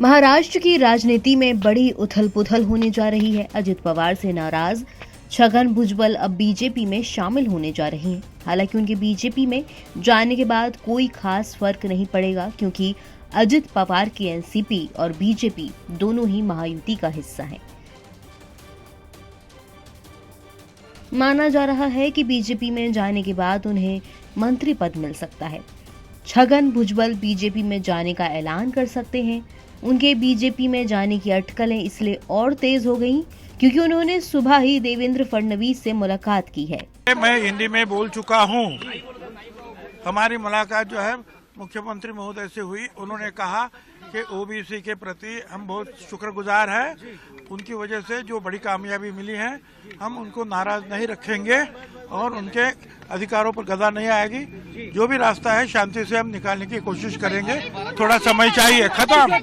महाराष्ट्र की राजनीति में बड़ी उथल-पुथल होने जा रही है। अजित पवार से नाराज छगन भुजबल अब बीजेपी में शामिल होने जा रहे हैं। हालांकि उनके बीजेपी में जाने के बाद कोई खास फर्क नहीं पड़ेगा, क्योंकि अजित पवार की एनसीपी और बीजेपी दोनों ही महायुति का हिस्सा हैं। माना जा रहा है कि बीजेपी में जाने के बाद उन्हें मंत्री पद मिल सकता है। छगन भुजबल बीजेपी में जाने का ऐलान कर सकते हैं। उनके बीजेपी में जाने की अटकलें इसलिए और तेज हो गईं क्योंकि उन्होंने सुबह ही देवेंद्र फडणवीस से मुलाकात की है। मैं हिंदी में बोल चुका हूं। हमारी मुलाकात जो है मुख्यमंत्री महोदय से हुई। उन्होंने कहा कि ओबीसी के प्रति हम बहुत शुक्रगुजार हैं। उनकी वजह से जो बड़ी कामयाबी मिली है, हम उनको नाराज नहीं रखेंगे और उनके अधिकारों पर गदा नहीं आएगी। जो भी रास्ता है शांति से हम निकालने की कोशिश करेंगे। थोड़ा समय चाहिए। खत्म।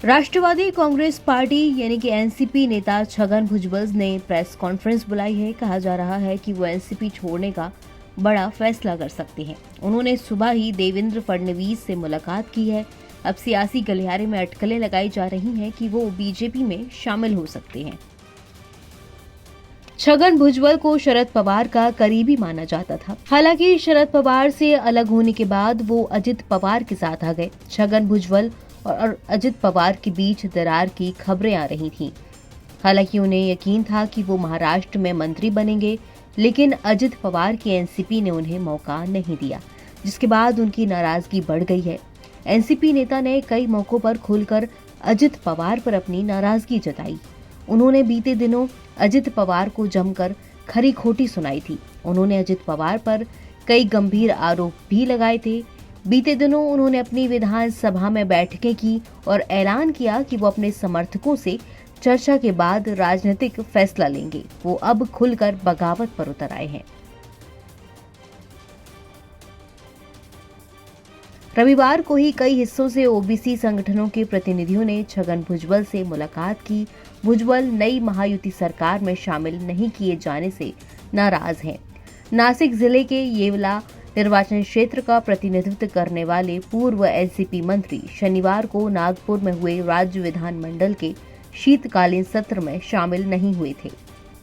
राष्ट्रवादी कांग्रेस पार्टी यानी कि एनसीपी नेता छगन भुजबल ने प्रेस कॉन्फ्रेंस बुलाई है। कहा जा रहा है कि वो एनसीपी छोड़ने का बड़ा फैसला कर सकते हैं। उन्होंने सुबह ही देवेंद्र फडणवीस से मुलाकात की है। अब सियासी गलियारे में अटकलें लगाई जा रही हैं कि वो बीजेपी में शामिल हो सकते हैं। छगन भुजबल को शरद पवार का करीबी माना जाता था। हालांकि शरद पवार से अलग होने के बाद वो अजित पवार के साथ आ गए। छगन भुजबल और अजित पवार के बीच दरार की खबरें आ रही थीं। हालांकि उन्हें यकीन था कि वो महाराष्ट्र में मंत्री बनेंगे, लेकिन अजित पवार की एनसीपी ने उन्हें मौका नहीं दिया, जिसके बाद उनकी नाराजगी बढ़ गई है। एनसीपी नेता ने कई मौकों पर खुलकर अजित पवार पर अपनी नाराजगी जताई। उन्होंने बीते दिनों अजित पवार को जमकर खरी खोटी सुनाई थी। उन्होंने अजित पवार पर कई गंभीर आरोप भी लगाए थे। बीते दिनों उन्होंने अपनी विधानसभा में बैठकें की और ऐलान किया कि वो अपने समर्थकों से चर्चा के बाद राजनीतिक फैसला लेंगे। वो अब खुलकर बगावत पर उतर आए हैं। रविवार को ही कई हिस्सों से ओबीसी संगठनों के प्रतिनिधियों ने छगन भुजबल से मुलाकात की। भुजबल नई महायुति सरकार में शामिल नहीं किए जाने से नाराज हैं। नासिक जिले के येवला निर्वाचन क्षेत्र का प्रतिनिधित्व करने वाले पूर्व एनसीपी मंत्री शनिवार को नागपुर में हुए राज्य विधानमंडल के शीतकालीन सत्र में शामिल नहीं हुए थे।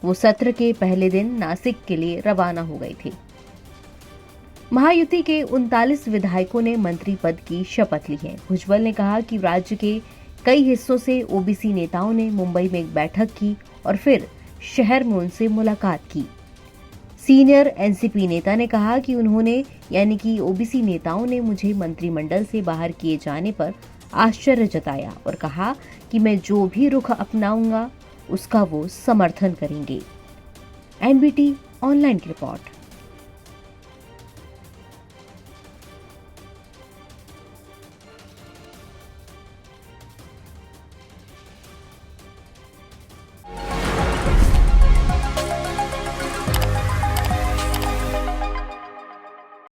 वो सत्र के पहले दिन नासिक के लिए रवाना हो गए थे। महायुति के 39 विधायकों ने मंत्री पद की शपथ ली है। भुजबल ने कहा कि राज्य के कई हिस्सों से ओबीसी नेताओं ने मुंबई में एक बैठक की और फिर शहर में उनसे मुलाकात की। सीनियर एनसीपी नेता ने कहा कि उन्होंने यानी कि ओबीसी नेताओं ने मुझे मंत्रिमंडल से बाहर किए जाने पर आश्चर्य जताया और कहा कि मैं जो भी रुख अपनाऊंगा उसका वो समर्थन करेंगे। एनबीटी ऑनलाइन की रिपोर्ट।